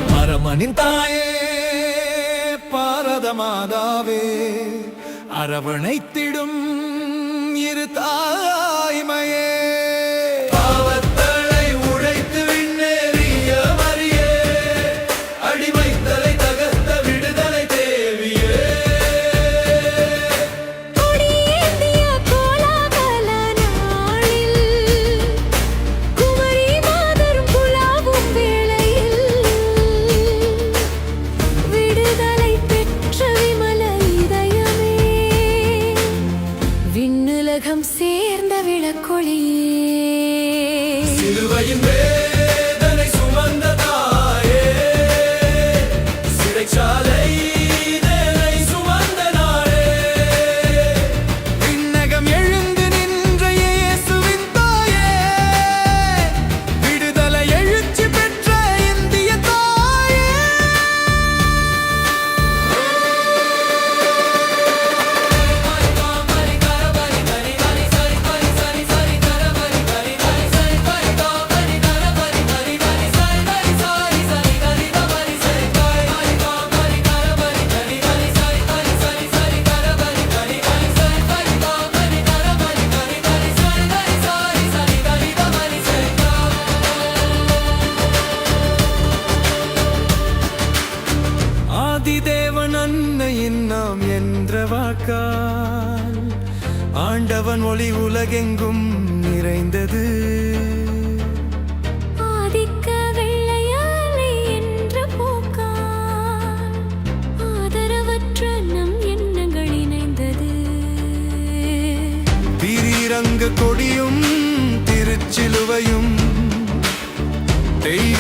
மரமனின் தாயே பாரத மாதாவே அரவணைத்திடும் இரு தாய்மையே பாவத்தலை உழைத்து விண்ணேறிய மரியே அடிமைத்தலை தகர்த்த விடுதலை தேவியே கொடியேந்திய கோலாகல நாளில் குமரி மாதரும் புலாவும் வேளையில் விடுதலை பெற்ற விமல இதயமே விண்ணுலகம் சேர்ந்த விளக்கொளியே சிலுவையின் வேதனை சுமந்த தாயே சிறைச்சாலை வேதனை சுமந்த நாளே விண்ணகம் எழுந்து நின்ற இயேசுவின் தாயே விடுதலை எழுச்சி பெற்ற இந்திய தாயே ஆதிதேவன் அன்னையின் நாம் என்ற வாக்கால் ஆண்டவன் ஒளி உலகெங்கும் நிறைந்தது ஆதிக்க வெள்ளையானை என்ற போக்கால் ஆதரவற்ற நம் எண்ணங்கள் இணைந்தது திரிரங்க கொடியும் திருச்சிலுவையும் தெய்வ